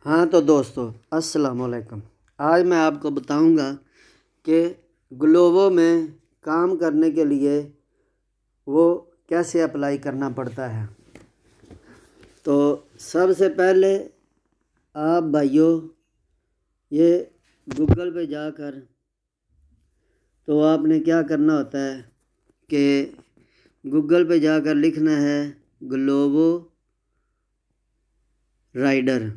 ہاں تو دوستو السلام علیکم۔ آج میں آپ کو بتاؤں گا کہ گلوبو میں کام کرنے کے لیے وہ کیسے اپلائی کرنا پڑتا ہے۔ تو سب سے پہلے آپ بھائیوں یہ گوگل پہ جا کر تو آپ نے کیا کرنا ہوتا ہے کہ گوگل پہ جا کر لکھنا ہے گلوبو رائڈر۔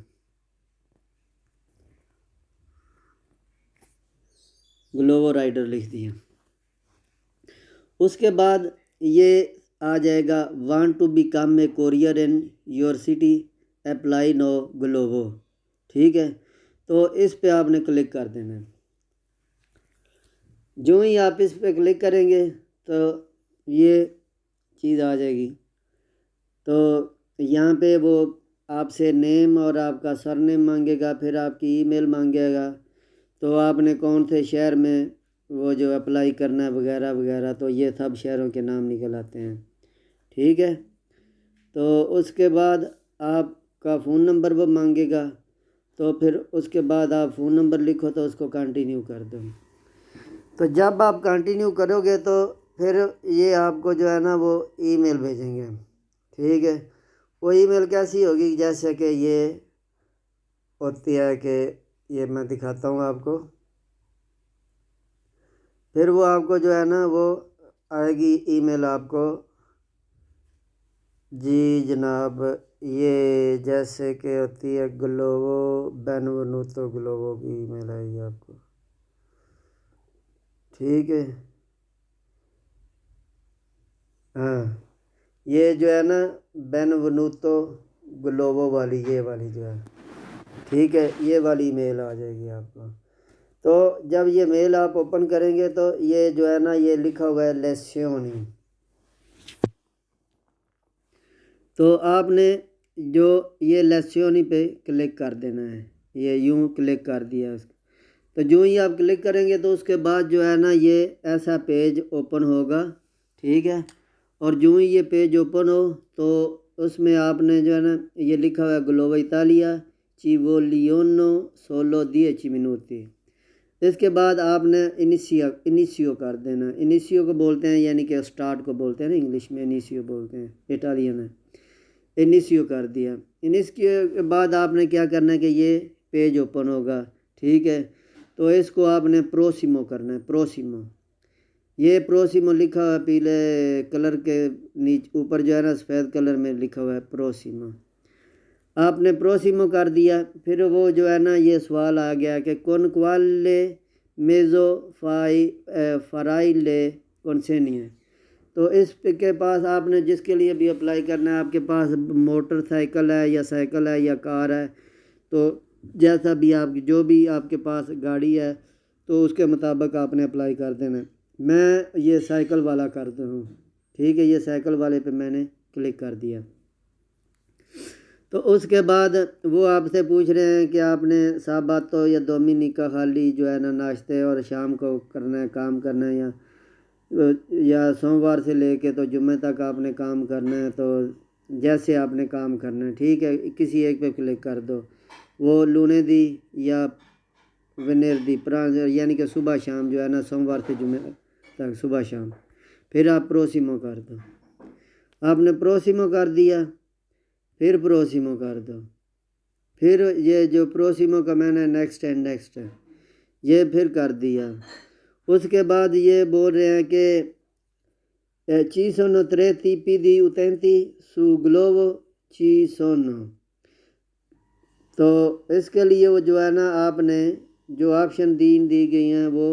گلوبو رائڈر لکھ دیا، اس کے بعد یہ آ جائے گا want to become a courier in your city apply now Glovo, ٹھیک ہے۔ تو اس پہ آپ نے کلک کر دینا ہے۔ جو ہی آپ اس پہ کلک کریں گے تو یہ چیز آ جائے گی۔ تو یہاں پہ وہ آپ سے نیم اور آپ کا سر نیم مانگے گا، پھر آپ کی ای میل مانگے گا، تو آپ نے کون سے شہر میں وہ جو اپلائی کرنا ہے وغیرہ وغیرہ، تو یہ سب شہروں کے نام نکل آتے ہیں، ٹھیک ہے۔ تو اس کے بعد آپ کا فون نمبر وہ مانگے گا، تو پھر اس کے بعد آپ فون نمبر لکھو تو اس کو کنٹینیو کر دو۔ تو جب آپ کنٹینیو کرو گے تو پھر یہ آپ کو جو ہے نا وہ ای میل بھیجیں گے، ٹھیک ہے۔ وہ ای میل کیسی ہوگی، جیسے کہ یہ ہوتی ہے کہ یہ میں دکھاتا ہوں آپ کو۔ پھر وہ آپ کو جو ہے نا وہ آئے گی ای میل آپ کو، جی جناب، یہ جیسے کہ ہوتی ہے گلوبو بینونوتو گلوبو کی ای میل آئے گی آپ کو، ٹھیک ہے۔ ہاں یہ جو ہے نا بینونوتو گلوبو والی، یہ والی جو ہے، ٹھیک ہے، یہ والی میل آ جائے گی آپ کو۔ تو جب یہ میل آپ اوپن کریں گے تو یہ جو ہے نا یہ لکھا ہوا ہے لیسیونی۔ تو آپ نے جو یہ لیسیونی پہ کلک کر دینا ہے، یہ یوں کلک کر دیا اس کو۔ تو جو ہی آپ کلک کریں گے تو اس کے بعد جو ہے نا یہ ایسا پیج اوپن ہوگا، ٹھیک ہے۔ اور جو ہی یہ پیج اوپن ہو تو اس میں آپ نے جو ہے نا یہ لکھا ہوا ہے گلوبو ایتالیا چیولیونو سولو 10 منوتی۔ اس کے بعد آپ نے انیسیو کر دینا۔ انیسیو کو بولتے ہیں، یعنی کہ اسٹارٹ کو بولتے ہیں نا، انگلش میں انیسیو بولتے ہیں، اٹالین ہے۔ انیسیو کر دیا۔ انیسیو کے بعد آپ نے کیا کرنا ہے کہ یہ پیج اوپن ہوگا، ٹھیک ہے۔ تو اس کو آپ نے پروسیمو کرنا ہے، پروسیمو۔ یہ پروسیمو لکھا ہوا ہے پیلے کلر کے نیچے، اوپر جو ہے نا سفید کلر میں لکھا ہوا ہے پروسیمو۔ آپ نے پروسیمو کر دیا۔ پھر وہ جو ہے نا یہ سوال آ گیا کہ کون کوالے میزو فرائی لے کنسینی ہے۔ تو اس کے پاس آپ نے جس کے لیے بھی اپلائی کرنا ہے، آپ کے پاس موٹر سائیکل ہے یا سائیکل ہے یا کار ہے، تو جیسا بھی آپ جو بھی آپ کے پاس گاڑی ہے تو اس کے مطابق آپ نے اپلائی کر دینا ہے۔ میں یہ سائیکل والا کرتا ہوں، ٹھیک ہے، یہ سائیکل والے پہ میں نے کلک کر دیا۔ تو اس کے بعد وہ آپ سے پوچھ رہے ہیں کہ آپ نے ساباتو یا دومینیکا خالی جو ہے نا ناشتے اور شام کو کرنا ہے، کام کرنا ہے، یا سوموار سے لے کے تو جمعہ تک آپ نے کام کرنا ہے، تو جیسے آپ نے کام کرنا ہے، ٹھیک ہے، کسی ایک پہ کلک کر دو۔ وہ لونے دی یا ونیر دی یعنی کہ صبح شام جو ہے نا، سوموار سے جمعہ تک صبح شام۔ پھر آپ پروسیمو کر دو۔ آپ نے پروسیمو کر دیا، پھر پروسیمو کر دو۔ پھر یہ جو پروسیمو کا میں نے نیکسٹ ہے یہ پھر کر دیا۔ اس کے بعد یہ بول رہے ہیں کہ چی سونو ترے تیپی دی اتینتی سو گلوبو چی سونو۔ تو اس کے لیے وہ جو ہے نا آپ نے جو آپشن دی گئی ہیں، وہ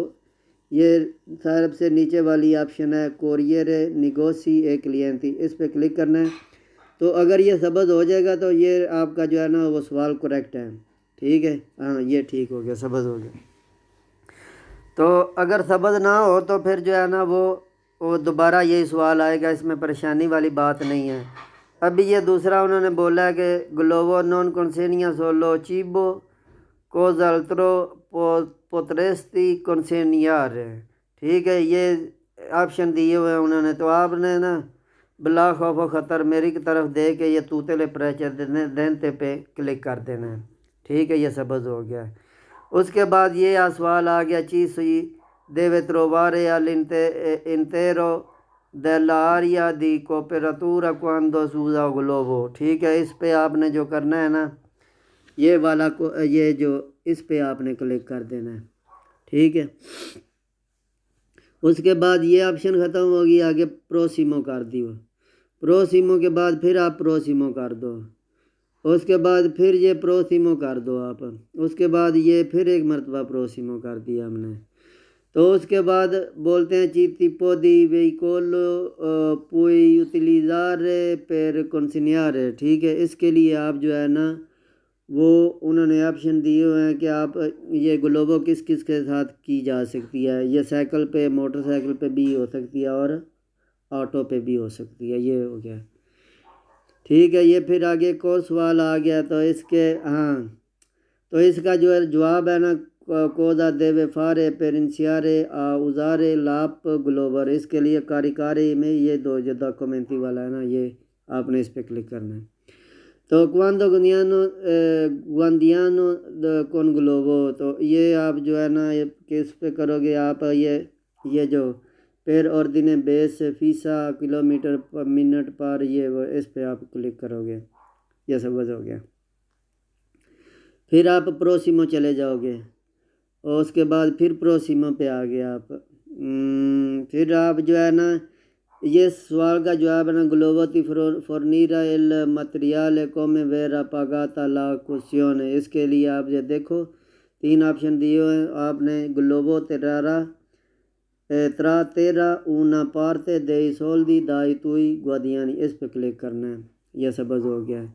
یہ سب سے نیچے والی آپشن ہے کوریئر نیگوسی اے کلینتی، اس پہ کلک کرنا ہے۔ تو اگر یہ سبز ہو جائے گا تو یہ آپ کا جو ہے نا وہ سوال کریکٹ ہے، ٹھیک ہے، ہاں یہ ٹھیک ہو گیا، سبز ہو گیا۔ تو اگر سبز نہ ہو تو پھر جو ہے نا وہ دوبارہ یہی سوال آئے گا، اس میں پریشانی والی بات نہیں ہے۔ ابھی یہ دوسرا انہوں نے بولا ہے کہ گلوبو نون کنسینیا سولو چیبو کوزالترو پوتریستی کنسینیار، ٹھیک ہے، یہ آپشن دیے ہوئے ہیں انہوں نے۔ تو آپ نے نا بلا خوف و خطر میری کی طرف دے کے یہ توتے لے پریچر دینتے پہ کلک کر دینا ہے، ٹھیک ہے، یہ سبز ہو گیا۔ اس کے بعد یہ سوال آ گیا chassis deve trovare all'intero dell'area di copertura quando si usa globo۔ ٹھیک ہے، اس پہ آپ نے جو کرنا ہے نا، یہ والا یہ جو اس پہ آپ نے کلک کر دینا ہے، ٹھیک ہے۔ اس کے بعد یہ آپشن ختم ہوگی، آگے پروسیمو کر دیو۔ پروسیمو کے بعد پھر آپ پروسیمو کر دو، اس کے بعد پھر یہ پروسیمو کر دو آپ، اس کے بعد یہ پھر ایک مرتبہ پروسیمو کر دیا ہم نے۔ تو اس کے بعد بولتے ہیں چی tipo di veicolo puoi utilizzare per consegnare۔ ٹھیک ہے، اس کے لیے آپ جو ہے نا وہ انہوں نے آپشن دیے ہوئے ہیں کہ آپ یہ گلوبو کس کس کے ساتھ کی جا سکتی ہے۔ یہ سائیکل پہ، موٹر سائیکل پہ بھی ہو سکتی ہے اور آٹو پہ بھی ہو سکتی ہے، یہ ہو گیا، ٹھیک ہے۔ یہ پھر آگے کو سوال آ گیا، تو اس کے تو اس کا جو ہے جواب ہے نا کودا دیوے فارے پیرنسیارے اوزارے لاپ گلوبر۔ اس کے لیے کاری میں یہ دو جو ڈاکومنٹری والا ہے نا، یہ آپ نے اس پہ کلک کرنا ہے۔ تو quando guandiano con globo، تو یہ آپ جو ہے نا کس پہ کرو گے آپ، یہ جو per ordine base fissa kilometre پر منٹ پر، یہ اس پہ آپ کلک کرو گے، یہ سبز ہو گیا۔ پھر آپ پروسیمو چلے جاؤ گے، اور اس کے بعد پھر پروسیمو پہ آ گئے آپ۔ پھر آپ جو ہے نا یہ سوال کا جواب ہے نا globo ti fornirà il materiale come verrà pagata la cauzione۔ اس کے لیے آپ یہ دیکھو 3 آپشن دیے ہوئے ہیں آپ نے، globo tratterà una parte dei soldi dai tuoi guadagni، اس پہ کلک کرنا ہے، یہ سبز ہو گیا ہے۔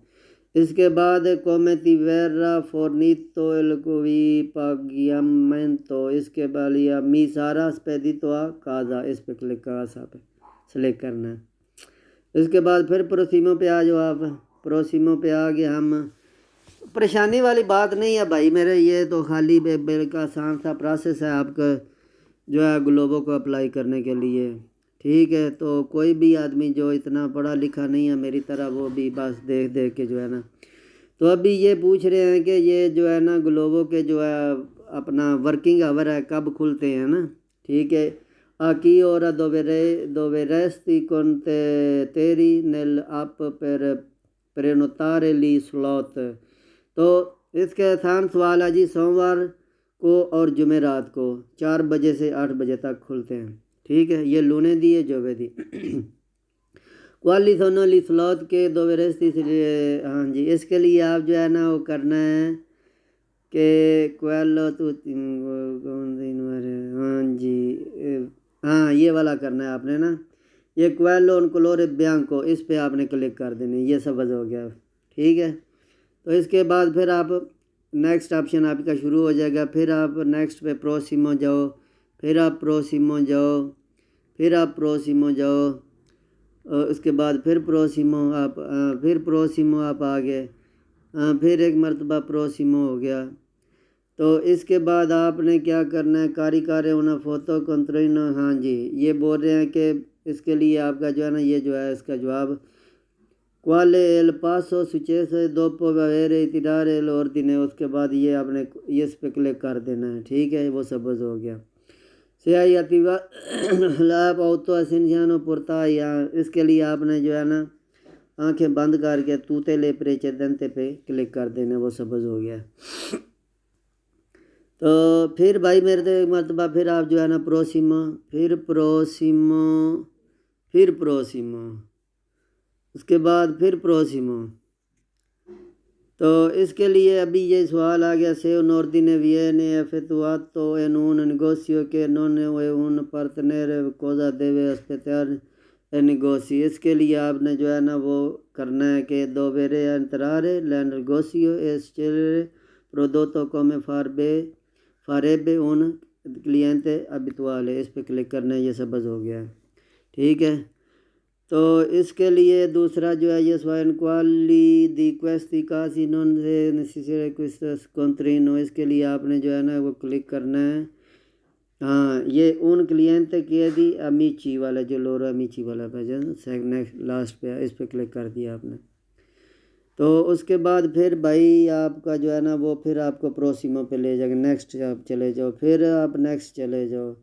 اس کے بعد come ti verrà fornito il pagamento، اس کے بعد یہ mi sarà spedito a casa، اس پہ کلک سلیکٹ کرنا ہے۔ اس کے بعد پھر پروسیمو پہ آ جاؤ آپ، پروسیمو پہ آ گئے ہم۔ پریشانی والی بات نہیں ہے بھائی میرے، یہ تو خالی بالکل آسان سا پروسیس ہے آپ کا جو ہے گلوبو کو اپلائی کرنے کے لیے، ٹھیک ہے۔ تو کوئی بھی آدمی جو اتنا پڑھا لکھا نہیں ہے میری طرح، وہ بھی بس دیکھ کے جو ہے نا، تو ابھی یہ پوچھ رہے ہیں کہ یہ جو ہے نا گلوبو کے جو ہے اپنا ورکنگ آور ہے کب کھلتے ہیں نا، ٹھیک ہے۔ Aquí ora dovresti conteggere nell'app per prenotare gli slot۔ تو اس کے آسان سوال ہے جی، سوموار کو اور جمعرات کو 4 بجے سے 8 بجے تک کھلتے ہیں، ٹھیک ہے۔ یہ لونedì e giovedì۔ quali sono gli slot che dovresti جی اس کے لیے آپ جو ہے نا وہ کرنا ہے کہ quello جی یہ والا کرنا ہے آپ نے نا، یہ quello un colore bianco، اس پہ آپ نے کلک کر دینا، یہ سبز ہو گیا، ٹھیک ہے۔ تو اس کے بعد پھر آپ نیکسٹ آپشن آپ کا شروع ہو جائے گا، پھر آپ نیکسٹ پہ پروسیمو جاؤ، پھر آپ پروسیمو جاؤ، پھر آپ پروسیمو جاؤ، اس کے بعد پھر پروسیمو آپ آ گئے، پھر ایک مرتبہ پروسیمو ہو گیا۔ تو اس کے بعد آپ نے کیا کرنا ہے، کاری ہونا فوٹو کنٹرینو، جی یہ بول رہے ہیں کہ اس کے لیے آپ کا جو ہے نا یہ جو ہے اس کا جواب quale il passo successo dopo aver tirare l'ordine، اس کے بعد یہ آپ نے اس پہ کلک کر دینا ہے، ٹھیک ہے، وہ سبز ہو گیا۔ se hai attivato l'app auto ascensione portai، اس کے لیے آپ نے جو ہے نا آنکھیں بند کر کے tutte le precedenti پہ کلک کر دینا، وہ سبز ہو گیا۔ تو پھر بھائی میرے مرتبہ پھر آپ جو ہے نا پروسیمو، اس کے بعد پھر پروسیمو۔ تو اس کے لیے ابھی یہ سوال آ گیا se un ordine viene effettuato in un negozio che non è un partner cosa deve aspettare il negozio۔ اس کے لیے آپ نے جو ہے نا وہ کرنا ہے کہ dovere entrare nel negozio e scegliere prodotto come farebbe un cliente abituale، اس پہ کلک کرنا ہے، یہ سبز ہو گیا ہے، ٹھیک ہے۔ تو اس کے لیے دوسرا جو ہے یہ سوال quali di questi casi non è necessario questo scontrino، اس کے لیے آپ نے جو ہے نا وہ کلک کرنا ہے، یہ un cliente chiede amici والا جو loro amici والا پیج ہے لاسٹ پہ، اس پہ کلک کر دیا آپ نے۔ تو اس کے بعد پھر بھائی آپ کا جو ہے نا وہ پھر آپ کو پروسیمو پہ لے جائے گا، نیکسٹ آپ چلے جاؤ، پھر آپ نیکسٹ چلے جاؤ،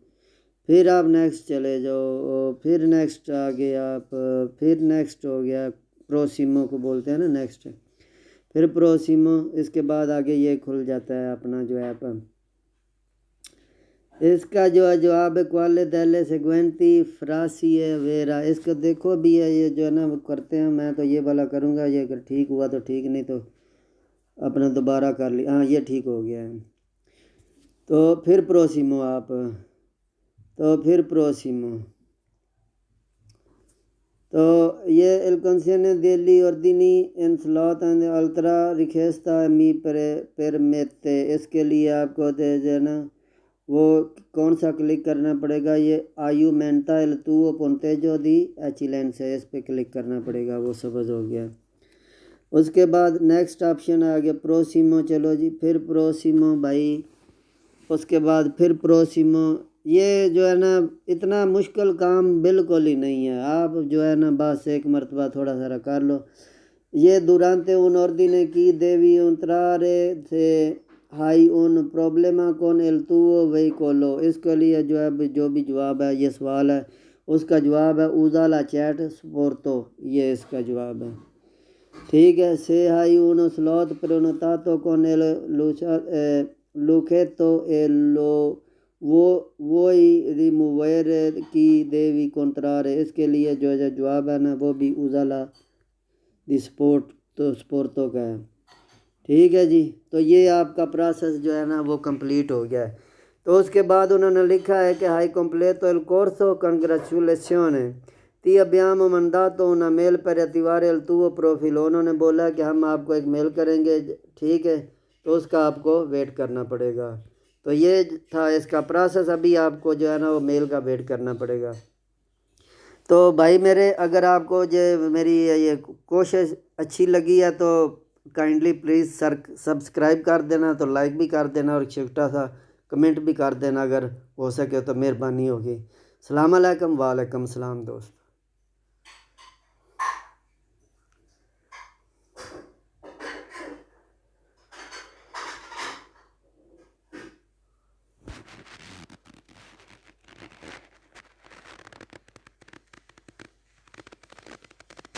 پھر آپ نیکسٹ چلے جاؤ، پھر نیکسٹ آگے آپ، پھر نیکسٹ ہو گیا، پروسیمو کو بولتے ہیں نا نیکسٹ، پھر پروسیمو، اس کے بعد آگے یہ کھل جاتا ہے اپنا جو ایپ۔ اس کا جو ہے جواب ہے کوالے دیلے سیگوینتی فراسی ہے ویرا، اس کا دیکھو بھی ہے یہ جو ہے نا وہ کرتے ہیں، میں تو یہ والا کروں گا، یہ اگر ٹھیک ہوا تو ٹھیک، نہیں تو اپنا دوبارہ کر لی، ہاں یہ ٹھیک ہو گیا ہے۔ تو پھر پروسیمو آپ، تو پھر پروسیمو، تو یہ الکنسینے دیلی اردینی انسلات الترا ریکھیستا می پرمیتے، اس کے لیے آپ کو جو ہے نا وہ کون سا کلک کرنا پڑے گا، یہ آیو مینتا el tuo punteggio di eccellenza، اس پہ کلک کرنا پڑے گا، وہ سبز ہو گیا۔ اس کے بعد نیکسٹ آپشن آ گیا پروسیمو، چلو جی پھر پروسیمو بھائی، اس کے بعد پھر پروسیمو، یہ جو ہے نا اتنا مشکل کام بالکل ہی نہیں ہے، آپ جو ہے نا بس ایک مرتبہ تھوڑا سا کر لو۔ یہ durante un ordine qui devi entrare سے ہائی اون پرابلما کون el tuo veicolo، اس کے لیے جو بھی جواب ہے، یہ سوال ہے، اس کا جواب ہے usa la chat supporto، یہ اس کا جواب ہے، ٹھیک ہے۔ سے high uno slot prenotato con el lucchetto e vuoi rimuovere chi devi contrarre، اس کے لیے جو جواب ہے نا وہ بھی usa la di supporto کا ہے، ٹھیک ہے جی۔ تو یہ آپ کا پروسیس جو ہے نا وہ کمپلیٹ ہو گیا ہے۔ تو اس کے بعد انہوں نے لکھا ہے کہ high کمپلیٹو el corso congratulazione ti abbiamo mandato una mail per attivare il tuo profilo، انہوں نے بولا کہ ہم آپ کو ایک میل کریں گے، ٹھیک ہے، تو اس کا آپ کو ویٹ کرنا پڑے گا۔ تو یہ تھا اس کا پروسیس، ابھی آپ کو جو ہے نا وہ میل کا ویٹ کرنا پڑے گا۔ تو بھائی میرے، اگر آپ کو میری یہ کوشش اچھی لگی ہے تو کائنڈلی پلیز سبسکرائب کر دینا، تو لائک بھی کر دینا، اور چھوٹا سا کمنٹ بھی کر دینا اگر ہو سکے تو، مہربانی ہوگی۔ السلام علیکم، وعلیکم السلام دوست۔